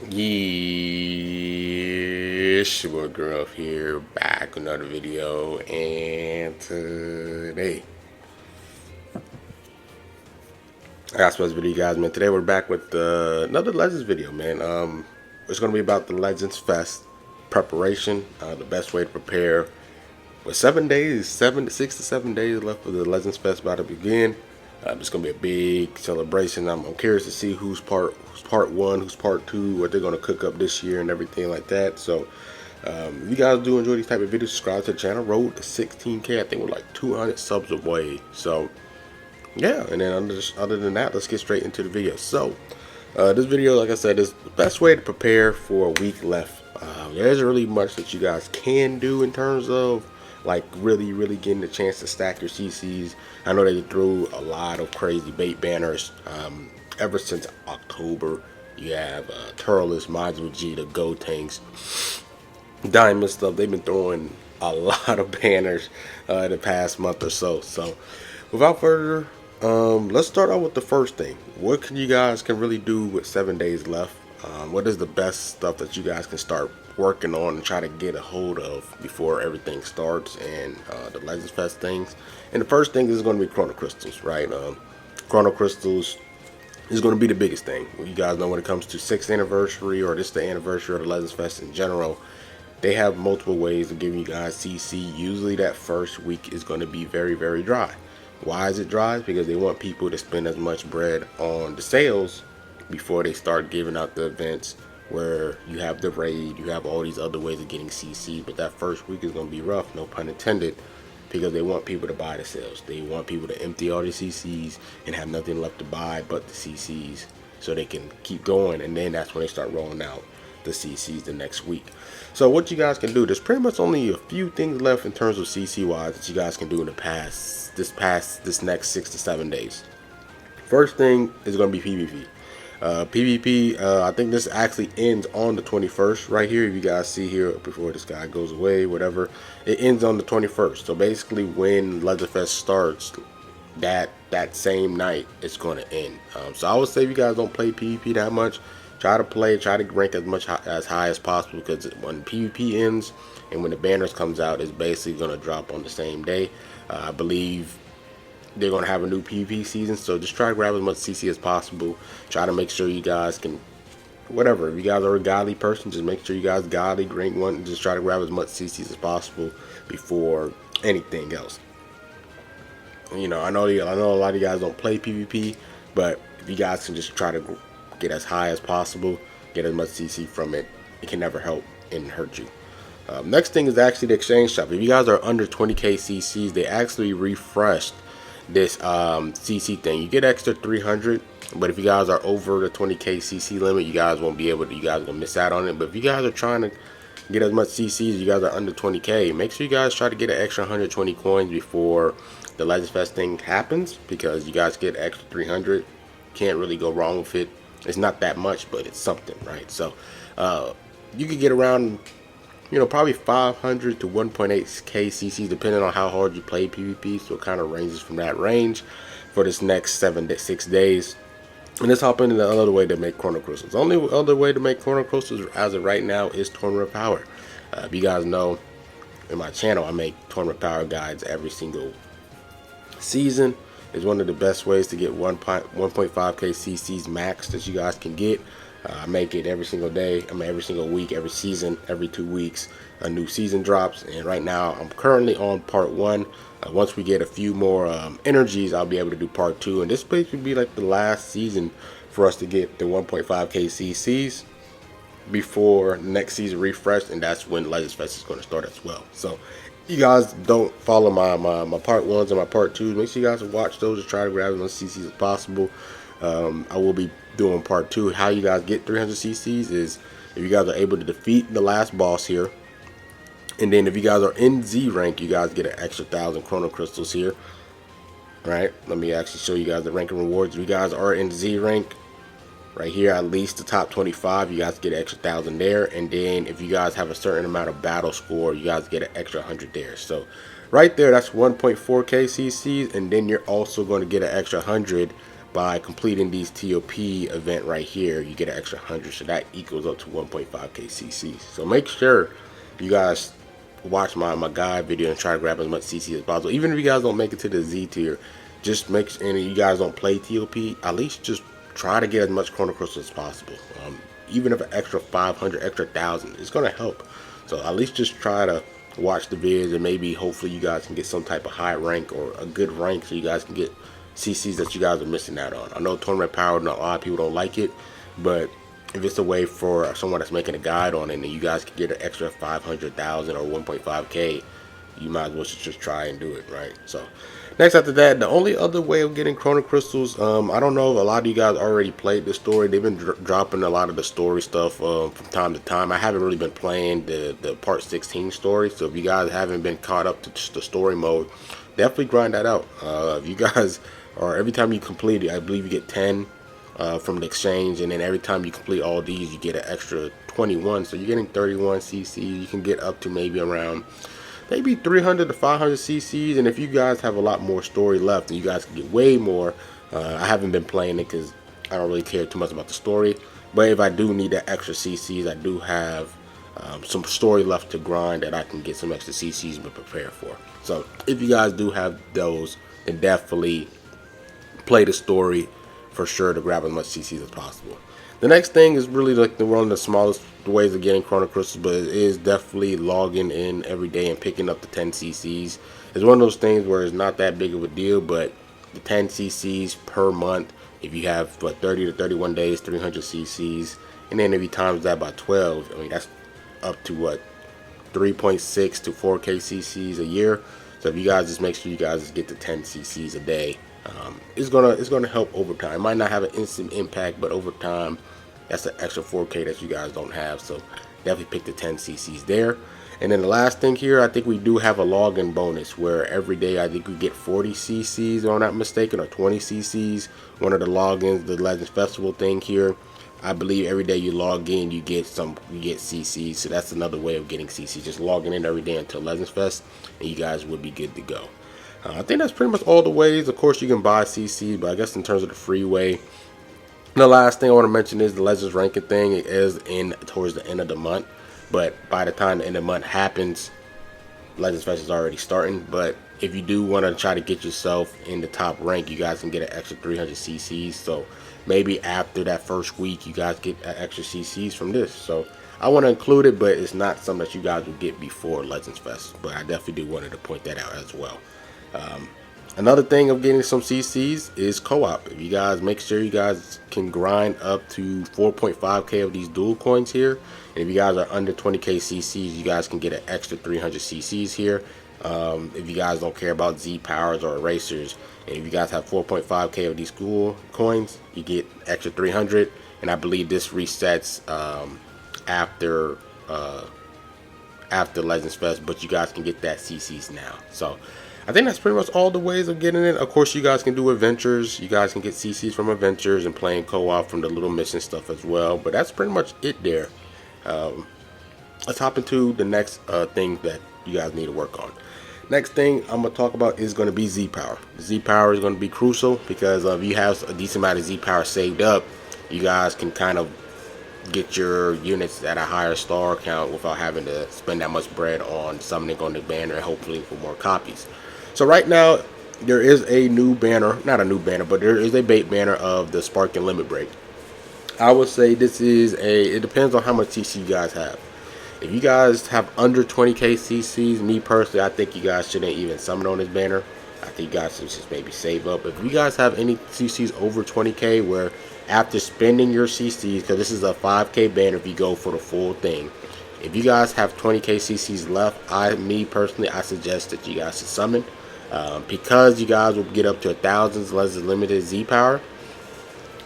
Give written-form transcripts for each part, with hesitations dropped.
Yes, your boy Girl here, back with another video, and today I got a special video, guys, man. Today we're back with another Legends video, man. It's gonna be about the Legends Fest preparation, the best way to prepare. With 7 days, 6 to 7 days left for the Legends Fest about to begin. It's gonna be a big celebration. I'm curious to see who's part one, who's part two, what they're gonna cook up this year, and everything like that. So, if you guys do enjoy these type of videos, subscribe to the channel. Road to 16K. I think we're like 200 subs away. So, yeah. And then other than that, let's get straight into the video. So, this video, like I said, is the best way to prepare for a week left. There isn't really much that you guys can do in terms of like really getting the chance to stack your CCs. I know they threw a lot of crazy bait banners ever since October. You have Turles, Module G, the Go Tanks, Diamond stuff. They've been throwing a lot of banners the past month or so. So without further let's start out with the first thing. What can you guys can really do with 7 days left? What is the best stuff that you guys can start working on and try to get a hold of before everything starts and the Legends Fest things? And the first thing is going to be Chrono Crystals, right? Chrono Crystals is going to be the biggest thing. You guys know when it comes to 6th anniversary or just the anniversary of the Legends Fest in general, they have multiple ways of giving you guys CC. Usually that first week is going to be very dry. Why is it dry? Because they want people to spend as much bread on the sales before they start giving out the events where you have the raid, you have all these other ways of getting CC. But that first week is going to be rough, no pun intended, because they want people to buy the sales. They want people to empty all the CCs and have nothing left to buy but the CCs so they can keep going. And then that's when they start rolling out the CCs the next week. So what you guys can do, there's pretty much only a few things left in terms of CC wise that you guys can do in this next 6 to 7 days. First thing is going to be PvP. PvP, I think this actually ends on the 21st right here. If you guys see here before this guy goes away, whatever, it ends on the 21st. So basically when Legends Fest starts, that same night it's going to end. So I would say if you guys don't play PvP that much, try to rank as high as possible, because when PvP ends and when the banners comes out, it's basically going to drop on the same day. I believe they're going to have a new PvP season, so just try to grab as much CC as possible. Try to make sure you guys can, whatever, if you guys are a godly person, just make sure you guys godly, rank 1, and just try to grab as much CC as possible before anything else. You know, I know a lot of you guys don't play PvP, but if you guys can just try to get as high as possible, get as much CC from it, it can never help and hurt you. Next thing is actually the exchange shop. If you guys are under 20k CCs, they actually refreshed this CC thing. You get extra 300, but if you guys are over the 20k CC limit, you guys won't be able to, you guys are gonna miss out on it. But if you guys are trying to get as much CCs, you guys are under 20k, make sure you guys try to get an extra 120 coins before the Legends Fest thing happens, because you guys get extra 300. Can't really go wrong with it. It's not that much, but it's something, right? So you could get around, you know, probably 500 to 1.8k CCs depending on how hard you play PvP. So it kind of ranges from that range for this next 6 days. And let's hop into the other way to make Chrono Crystals. The only other way to make Chrono Crystals as of right now is Tournament Power. If you guys know, in my channel I make Tournament Power guides every single season. It's one of the best ways to get 1.5k CCs max that you guys can get. I make it every single day. I mean, every single week, every season, every 2 weeks, a new season drops. And right now, I'm currently on part 1. Once we get a few more energies, I'll be able to do part 2. And this place would be like the last season for us to get the 1.5k CCs before next season refresh, and that's when Legends Fest is going to start as well. So you guys don't follow my part 1s and my part 2s, make sure you guys watch those and try to grab as much CCs as possible. I will be doing part 2. How you guys get 300 CCs is if you guys are able to defeat the last boss here, and then if you guys are in Z rank, you guys get an extra 1,000 Chrono Crystals here. Right, let me actually show you guys the ranking rewards. If you guys are in Z rank right here, at least the top 25, you guys get an extra 1,000 there. And then if you guys have a certain amount of battle score, you guys get an extra 100 there. So right there, that's 1.4k CCs, and then you're also going to get an extra 100 by completing these TOP event right here, you get an extra 100, so that equals up to 1.5k CCs. So make sure you guys watch my guide video and try to grab as much CC as possible. Even if you guys don't make it to the Z tier, just make sure, and you guys don't play TOP, at least just try to get as much Chrono Crystal as possible. Even if an extra 500, extra 1,000, it's gonna help. So at least just try to watch the vids, and maybe hopefully you guys can get some type of high rank or a good rank, so you guys can get CCs that you guys are missing out on. I know tournament power, a lot of people don't like it, but if it's a way for someone that's making a guide on it and you guys can get an extra 500,000 or 1.5k, you might as well just try and do it, right? So next after that, the only other way of getting Chrono Crystals, I don't know if a lot of you guys already played the story. They've been dropping a lot of the story stuff from time to time. I haven't really been playing the part 16 story, so if you guys haven't been caught up to just the story mode, definitely grind that out. If you guys, or every time you complete it, I believe you get 10 from the exchange, and then every time you complete all these, you get an extra 21, so you're getting 31 CC. You can get up to maybe around 300 to 500 CCs, and if you guys have a lot more story left, and you guys can get way more. I haven't been playing it because I don't really care too much about the story, but if I do need that extra CCs, I do have some story left to grind that I can get some extra CCs and prepare for. So if you guys do have those, then definitely play the story for sure to grab as much CCs as possible. The next thing is really like one of the smallest ways of getting Chrono Crystals, but it is definitely logging in every day and picking up the 10 CCs. It's one of those things where it's not that big of a deal, but the 10 CCs per month, if you have 30 to 31 days, 300 CCs, and then if you times that by 12, I mean that's up to 3.6 to 4k CCs a year. So if you guys just make sure you guys just get the 10 CCs a day, it's gonna help over time. It might not have an instant impact, but over time, that's an extra 4k that you guys don't have. So definitely pick the 10 CCs there. And then the last thing here, I think we do have a login bonus where every day I think we get 40 CCs, if I'm not mistaken, or 20 CCs. One of the logins, the Legends Festival thing here, I believe every day you log in, you get CCs. So that's another way of getting CCs. Just logging in every day until Legends Fest, and you guys would be good to go. I think that's pretty much all the ways. Of course, you can buy CCs, but I guess in terms of the free way, the last thing I want to mention is the Legends ranking thing. It is towards the end of the month, but by the time the end of the month happens, Legends Fest is already starting. But if you do want to try to get yourself in the top rank, you guys can get an extra 300 CCs. So maybe after that first week, you guys get extra CCs from this. So I want to include it, but it's not something that you guys will get before Legends Fest. But I definitely do wanted to point that out as well. Another thing of getting some CCs is co-op. If you guys make sure you guys can grind up to 4.5k of these dual coins here, and if you guys are under 20k CCs, you guys can get an extra 300 CCs here. If you guys don't care about Z powers or erasers, and if you guys have 4.5k of these dual coins, you get extra 300. And I believe this resets after Legends Fest, but you guys can get that CCs now. So I think that's pretty much all the ways of getting it. Of course, you guys can do adventures. You guys can get CCs from adventures and playing co-op from the little mission stuff as well. But that's pretty much it there. Let's hop into the next thing that you guys need to work on. Next thing I'm going to talk about is going to be Z power. Z power is going to be crucial because if you have a decent amount of Z power saved up, you guys can kind of get your units at a higher star count without having to spend that much bread on summoning on the banner and hopefully for more copies. So right now there is a new banner, not a new banner, but there is a bait banner of the Sparking Limit Break. I would say this is it depends on how much CC you guys have. If you guys have under 20k CCs, me personally, I think you guys shouldn't even summon on this banner. I think you guys should just maybe save up. If you guys have any CCs over 20k, where after spending your CCs, because this is a 5k banner if you go for the full thing, if you guys have 20k CCs left, me personally, I suggest that you guys should summon. Because you guys will get up to 1,000 less limited Z power.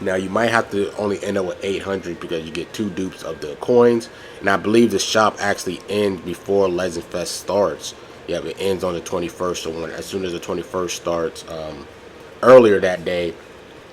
Now you might have to only end up with 800 because you get 2 dupes of the coins, and I believe the shop actually ends before Legends Fest starts. Yeah, it ends on the 21st, so as soon as the 21st starts, earlier that day,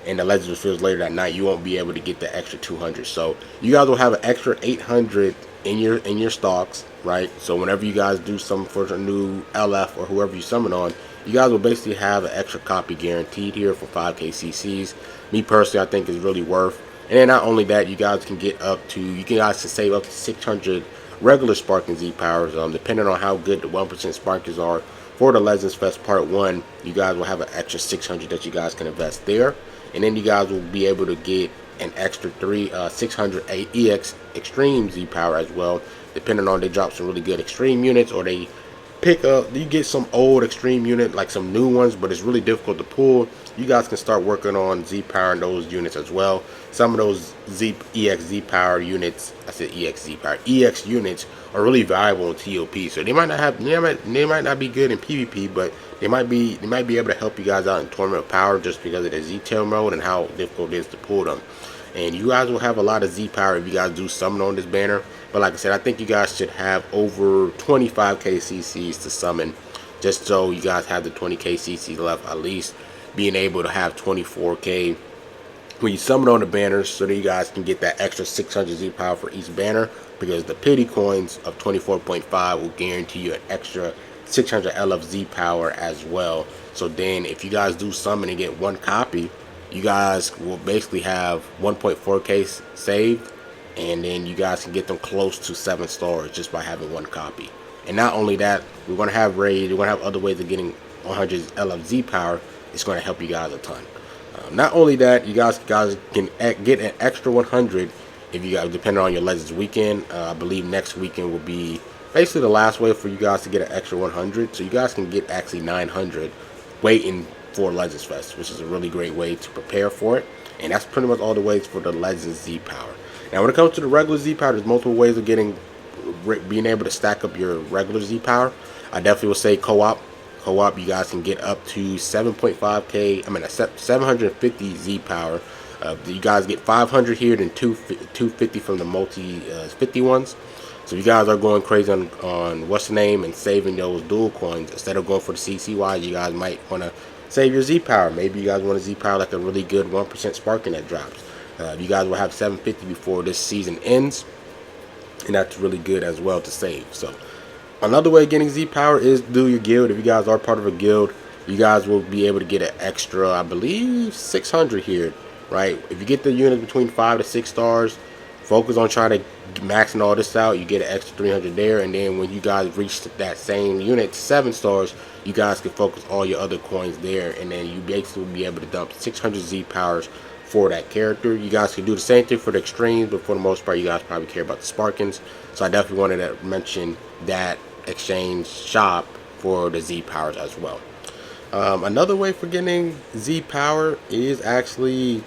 and the Legends Fest later that night, you won't be able to get the extra 200. So you guys will have an extra 800 in your stocks, right? So whenever you guys do something for a new LF or whoever you summon on, you guys will basically have an extra copy guaranteed here for 5k CCs. Me personally, I think is really worth. And then not only that, you guys can get up to, you guys can save up to 600 regular Sparking Z powers. Depending on how good the 1% Sparkers are for the Legends Fest Part 1, you guys will have an extra 600 that you guys can invest there. And then you guys will be able to get an extra 600 EX Extreme Z power as well. Depending on, they drop some really good Extreme units, or they pick up, you get some old Extreme unit, like some new ones, but it's really difficult to pull. You guys can start working on Z power in those units as well. Some of those EX Z power units, I said EX Z power, EX units are really valuable in TOP. So they might not have, they might not be good in PvP, but they might be able to help you guys out in Tournament of Power just because of the Z tail mode and how difficult it is to pull them. And you guys will have a lot of Z power if you guys do summon on this banner. But like I said, I think you guys should have over 25k CCs to summon, just so you guys have the 20k CCs left, at least being able to have 24k when you summon on the banners, so that you guys can get that extra 600 Z power for each banner, because the pity coins of 24.5 will guarantee you an extra 600 LF Z power as well. So then if you guys do summon and get one copy, you guys will basically have 1.4k saved, and then you guys can get them close to 7 stars just by having one copy. And not only that, we're going to have raids, we're going to have other ways of getting 100 LFZ power. It's going to help you guys a ton. Not only that, you guys can get an extra 100 if you guys, depending on your Legends weekend. I believe next weekend will be basically the last way for you guys to get an extra 100. So you guys can get actually 900 waiting for Legends Fest, which is a really great way to prepare for it. And that's pretty much all the ways for the Legends Z power. Now when it comes to the regular Z power, there's multiple ways of being able to stack up your regular Z power. I definitely would say co-op. Co-op, you guys can get up to 7.5k, 750 Z power. You guys get 500 here, then 250 from the multi 50 ones. So you guys are going crazy on what's the name and saving those dual coins instead of going for the CCY. You guys might want to save your Z power. Maybe you guys want a Z power like a really good 1% Sparking that drops. You guys will have 750 before this season ends, and that's really good as well to save. So another way of getting Z power is do your guild. If you guys are part of a guild, you guys will be able to get an extra, I believe, 600 here, right? If you get the unit between 5 to 6 stars, focus on trying to maxing all this out. You get an extra 300 there, and then when you guys reach that same unit 7 stars, you guys can focus all your other coins there, and then you basically will be able to dump 600 Z powers for that character. You guys can do the same thing for the extremes, but for the most part, you guys probably care about the Sparkins. So I definitely wanted to mention that exchange shop for the Z powers as well. Another way for getting Z power is actually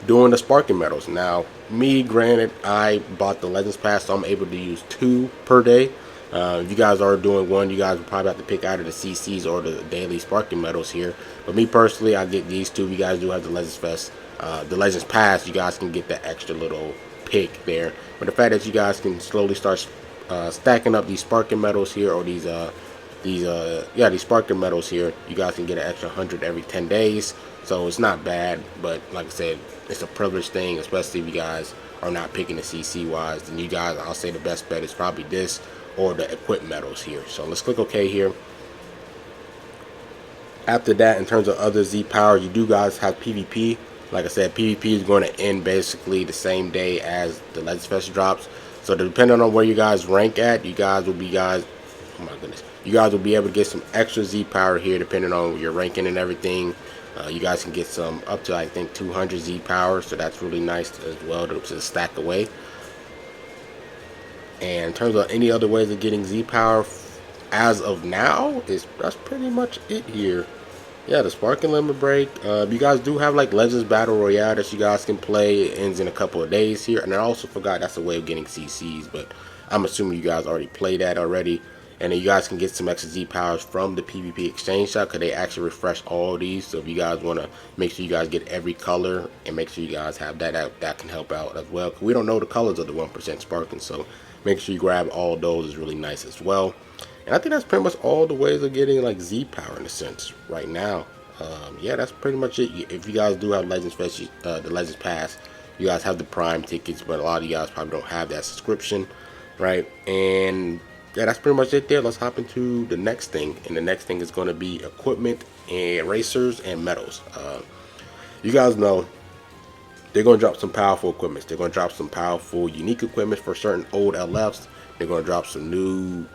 doing the Sparking medals. Now, me, granted, I bought the Legends Pass, so I'm able to use 2 per day. If you guys are doing one, you guys will probably have to pick either the CCs or the daily Sparking medals here. But me personally, I get these 2. If you guys do have the Legends Fest, the Legends Pass, you guys can get that extra little pick there. But the fact that you guys can slowly start stacking up these Sparking medals here, or these Sparking medals here, you guys can get an extra 100 every 10 days. So it's not bad, but like I said, it's a privilege thing, especially if you guys are not picking the CC wise. Then you guys, I'll say the best bet is probably this or the equip medals here. So let's click OK here. After that, in terms of other Z power, you do guys have PvP. Like I said, PvP is going to end basically the same day as the Legends Fest drops. So depending on where you guys rank at, you guys will be oh my goodness, you guys will be able to get some extra Z power here depending on your ranking and everything. You guys can get some up to, I think, 200 Z power, so that's really nice as well to stack away. And in terms of any other ways of getting Z power, as of now, that's pretty much it here. Yeah, the Sparking Limit Break. You guys do have like Legends Battle Royale that you guys can play. It ends in a couple of days here. And I also forgot that's a way of getting CCs, but I'm assuming you guys already played that already. And then you guys can get some extra Z powers from the PvP exchange shop, because they actually refresh all these. So if you guys want to make sure you guys get every color and make sure you guys have that can help out as well. We don't know the colors of the 1% Sparking, so make sure you grab all those is really nice as well. And I think that's pretty much all the ways of getting like Z power in a sense right now. Yeah, that's pretty much it. If you guys do have Legends Fest, the Legends Pass, you guys have the Prime tickets, but a lot of you guys probably don't have that subscription, right? And yeah, that's pretty much it there. Let's hop into the next thing, and the next thing is going to be equipment and racers and medals. You guys know they're going to drop some powerful equipment. They're going to drop some powerful unique equipment for certain old LFs. They're going to drop some new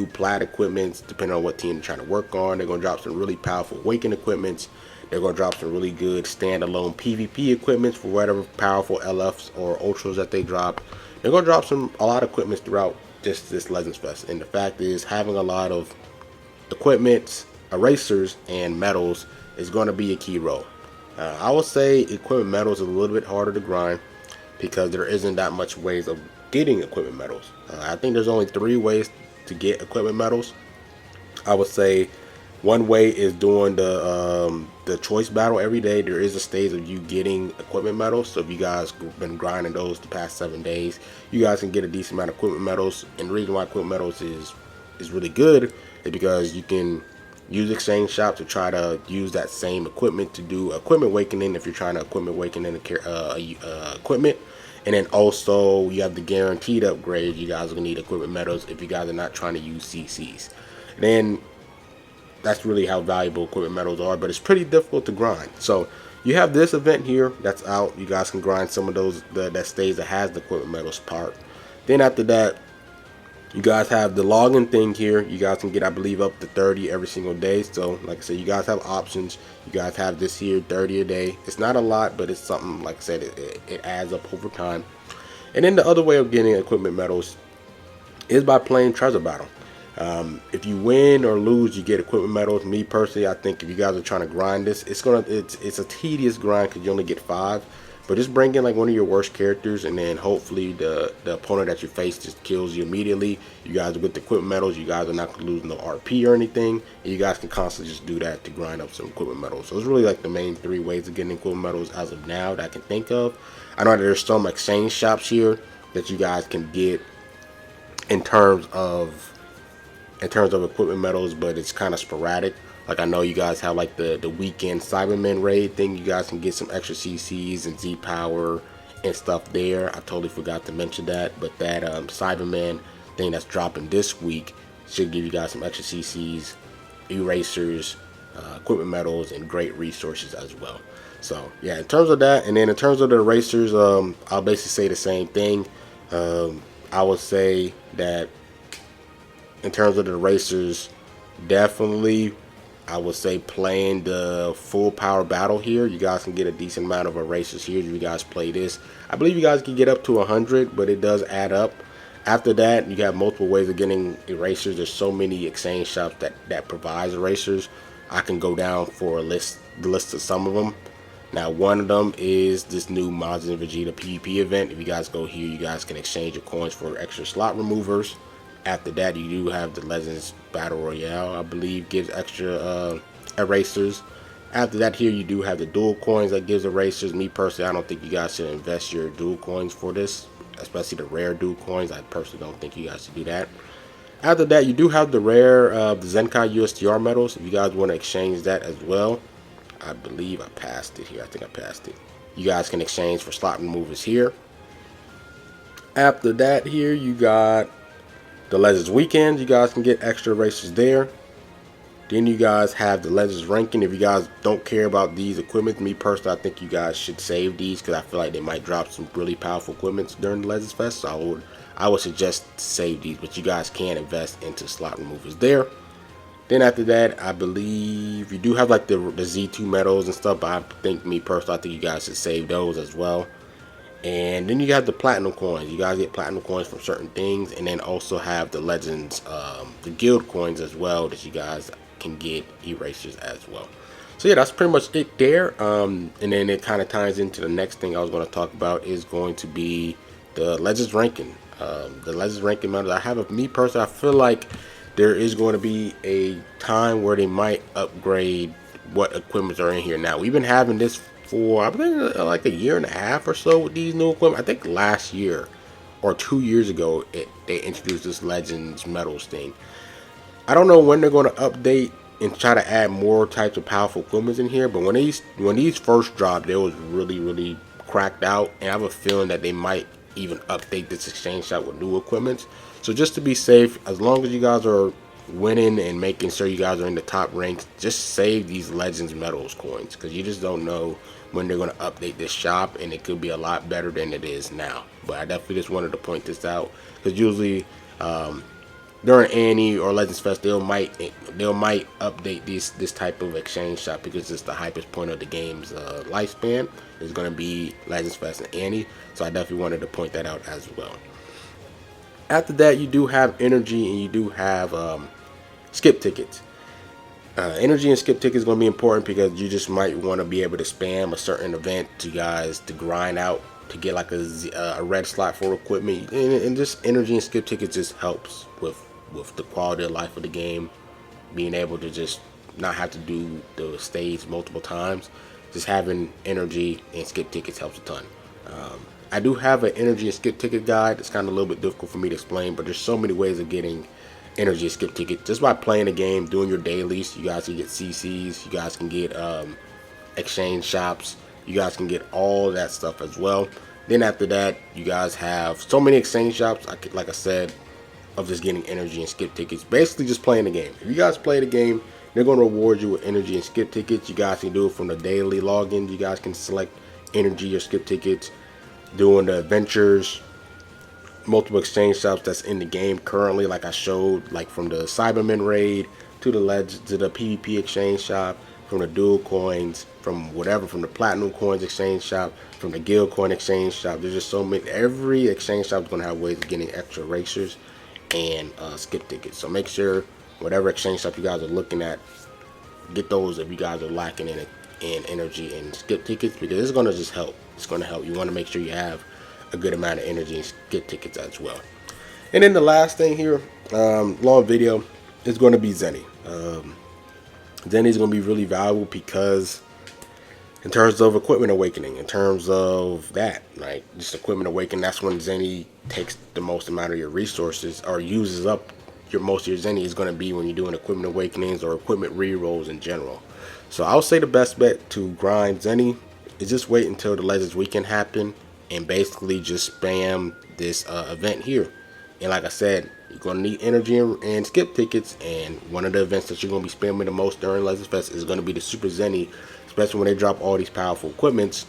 plat equipments depending on what team they're trying to work on. They're going to drop some really powerful awaken equipments. They're going to drop some really good standalone PvP equipments for whatever powerful LFs or ultras that they drop. They're going to drop a lot of equipment throughout just this Legends Fest. And the fact is, having a lot of equipment, erasers, and medals is going to be a key role. I would say equipment medals is a little bit harder to grind because there isn't that much ways of getting equipment medals. I think there's only 3 ways to get equipment medals. I would say one way is doing the choice battle every day. There is a stage of you getting equipment medals. So if you guys been grinding those the past 7 days, you guys can get a decent amount of equipment medals. And the reason why equipment medals is really good is because you can use exchange shop to try to use that same equipment to do equipment awakening if you're trying to equipment awakening equipment. And then also you have the guaranteed upgrade. You guys are gonna need equipment medals if you guys are not trying to use CCs. And then that's really how valuable equipment medals are, but it's pretty difficult to grind. So you have this event here that's out. You guys can grind some of those that stage that has the equipment medals part. Then after that, you guys have the login thing here. You guys can get, I believe, up to 30 every single day. So like I said, you guys have options. You guys have this here, 30 a day. It's not a lot, but it's something, like I said, it adds up over time. And then the other way of getting equipment medals is by playing treasure battle. If you win or lose, you get equipment medals. Me personally, I think if you guys are trying to grind this, it's a tedious grind because you only get 5. But just bring in like one of your worst characters, and then hopefully the opponent that you face just kills you immediately. You guys with the equipment medals, you guys are not going to lose no RP or anything. And you guys can constantly just do that to grind up some equipment medals. So it's really like the main 3 ways of getting equipment medals as of now that I can think of. I know that there's some exchange shops here that you guys can get in terms of equipment medals, but it's kind of sporadic. Like I know you guys have like the weekend Cybermen raid thing. You guys can get some extra CCs and Z power and stuff there. I totally forgot to mention that, but that Cyberman thing that's dropping this week should give you guys some extra CCs, erasers, equipment medals, and great resources as well. So yeah, in terms of that, and then in terms of the erasers, I'll basically say the same thing. I would say that in terms of the erasers, definitely I would say playing the full power battle here. You guys can get a decent amount of erasers here if you guys play this. I believe you guys can get up to 100, but it does add up. After that, you have multiple ways of getting erasers. There's so many exchange shops that provides erasers. I can go down for the list of some of them. Now, one of them is this new Majin Vegeta PvP event. If you guys go here, you guys can exchange your coins for extra slot removers. After that, you do have the Legends Battle Royale, I believe, gives extra erasers. After that, here you do have the dual coins that gives erasers. Me personally, I don't think you guys should invest your dual coins for this, especially the rare dual coins. I personally don't think you guys should do that. After that, you do have the rare the Zenkai USTR medals. If you guys want to exchange that as well, I believe I passed it here. I think I passed it. You guys can exchange for slot removers here. After that, here you got the Legends Weekend. You guys can get extra erasers there. Then you guys have the Legends Ranking. If you guys don't care about these equipment, me personally, I think you guys should save these because I feel like they might drop some really powerful equipment during the Legends Fest. So I would suggest save these, but you guys can invest into slot removers there. Then after that, I believe you do have like the Z2 medals and stuff, but I think me personally, I think you guys should save those as well. And then you have the platinum coins. You guys get platinum coins from certain things, and then also have the legends, the guild coins as well that you guys can get erasers as well. So yeah, that's pretty much it there. And then it kind of ties into the next thing I was going to talk about is going to be the Legends ranking. The Legends ranking medals. Me personally, I feel like there is going to be a time where they might upgrade what equipments are in here. Now we've been having this for I believe like a year and a half or so with these new equipment. I think last year or 2 years ago they introduced this Legends medals thing. I don't know when they're going to update and try to add more types of powerful equipment in here, but when these first dropped, they was really cracked out, and I have a feeling that they might even update this exchange shop with new equipment. So just to be safe, as long as you guys are winning and making sure you guys are in the top ranks, just save these Legends Medals coins, because you just don't know when they're going to update this shop, and it could be a lot better than it is now. But I definitely just wanted to point this out, because usually during Annie or Legends Fest, they might update this type of exchange shop, because it's the hypest point of the game's lifespan is going to be Legends Fest and Annie. So I definitely wanted to point that out as well. After that, you do have energy and you do have skip tickets. Energy and skip tickets is going to be important, because you just might want to be able to spam a certain event to guys to grind out to get like a red slot for equipment, and just energy and skip tickets just helps with the quality of life of the game, being able to just not have to do the stage multiple times. Just having energy and skip tickets helps a ton. I do have an energy and skip ticket guide. It's kind of a little bit difficult for me to explain, but there's so many ways of getting energy and skip tickets just by playing the game, doing your dailies. You guys can get CCs, you guys can get exchange shops, you guys can get all that stuff as well. Then after that, you guys have so many exchange shops, like I said, of just getting energy and skip tickets. Basically just playing the game. If you guys play the game, they're going to reward you with energy and skip tickets. You guys can do it from the daily login. You guys can select energy or skip tickets, doing the adventures, multiple exchange shops that's in the game currently, like I showed, like from the Cybermen raid to the PvP exchange shop, from the dual coins, from whatever, from the platinum coins exchange shop, from the guild coin exchange shop. There's just so many. Every exchange shop is going to have ways of getting extra racers and skip tickets. So make sure whatever exchange shop you guys are looking at, get those if you guys are lacking in energy and skip tickets, because it's going to just help. It's going to help. You want to make sure you have a good amount of energy and skip tickets as well. And then the last thing here, long video, is going to be Zeni. Zeni is going to be really valuable, because in terms of equipment awakening, in terms of that, like just equipment awakening, that's when Zeni takes the most amount of your resources, or uses up most of your Zeni is going to be when you're doing equipment awakenings or equipment rerolls in general. So I would say the best bet to grind Zeni is just wait until the Legends weekend happen, and basically just spam this event here. And like I said, you're going to need energy and skip tickets, and one of the events that you're going to be spamming the most during Legends Fest is going to be the Super Zeni, especially when they drop all these powerful equipments.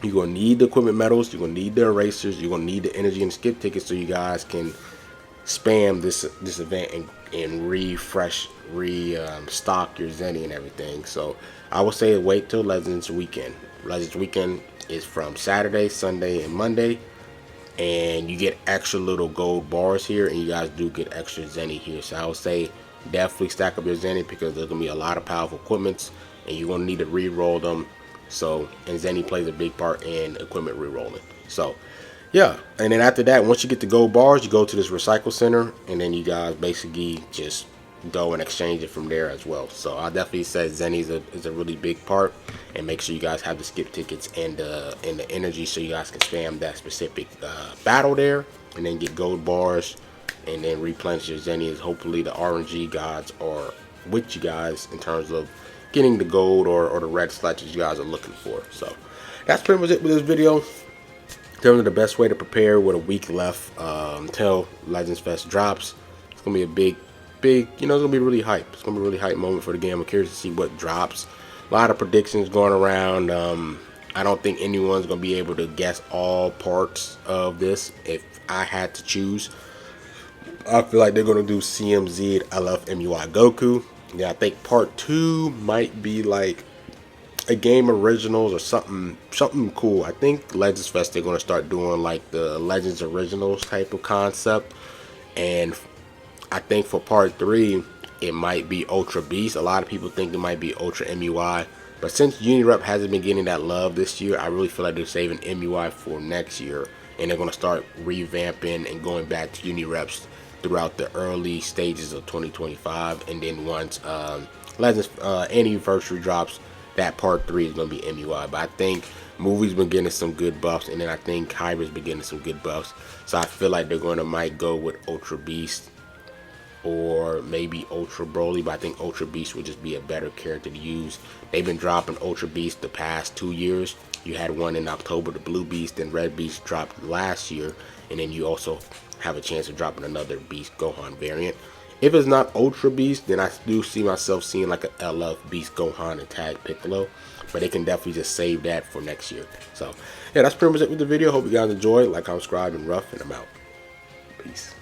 You're going to need the equipment medals, you're going to need the erasers, you're going to need the energy and skip tickets, so you guys can spam this event and stock your Zeni and everything. So I would say wait till Legends weekend. Legends weekend is from Saturday, Sunday, and Monday, and you get extra little gold bars here, and you guys do get extra Zeni here. So I would say definitely stack up your Zeni, because there's gonna be a lot of powerful equipments, and you're gonna need to re-roll them. So, and Zeni plays a big part in equipment re-rolling. So yeah, and then after that, once you get the gold bars, you go to this recycle center, and then you guys basically just go and exchange it from there as well. So I definitely say Zeni is a really big part, and make sure you guys have the skip tickets and the energy, so you guys can spam that specific battle there, and then get gold bars, and then replenish your Zeni. Hopefully the RNG gods are with you guys in terms of getting the gold or the red slots you guys are looking for. So that's pretty much it with this video. In terms of the best way to prepare with a week left until Legends Fest drops, it's gonna be a big, it's gonna be really hype. It's gonna be a really hype moment for the game. I'm curious to see what drops. A lot of predictions going around. I don't think anyone's gonna be able to guess all parts of this. If I had to choose, I feel like they're gonna do CMZ and LFMUI Goku. Yeah, I think part 2 might be like a game originals or something cool. I think Legends Fest, they're gonna start doing like the Legends originals type of concept, and I think for part 3 it might be Ultra Beast. A lot of people think it might be Ultra MUI, but since Unirep hasn't been getting that love this year, I really feel like they're saving MUI for next year, and they're gonna start revamping and going back to Unireps throughout the early stages of 2025, and then once Legends anniversary drops, that part 3 is going to be MUI. But I think Movie's been getting some good buffs, and then I think Hybrid's been getting some good buffs. So I feel like they're going to might go with Ultra Beast or maybe Ultra Broly, but I think Ultra Beast would just be a better character to use. They've been dropping Ultra Beast the past 2 years. You had one in October, the Blue Beast, and Red Beast dropped last year, and then you also have a chance of dropping another Beast Gohan variant. If it's not Ultra Beast, then I do see myself seeing like an LF Beast Gohan and Tag Piccolo, but they can definitely just save that for next year. So yeah, that's pretty much it with the video. Hope you guys enjoyed. Like, comment, subscribe, and rough, and I'm out. Peace.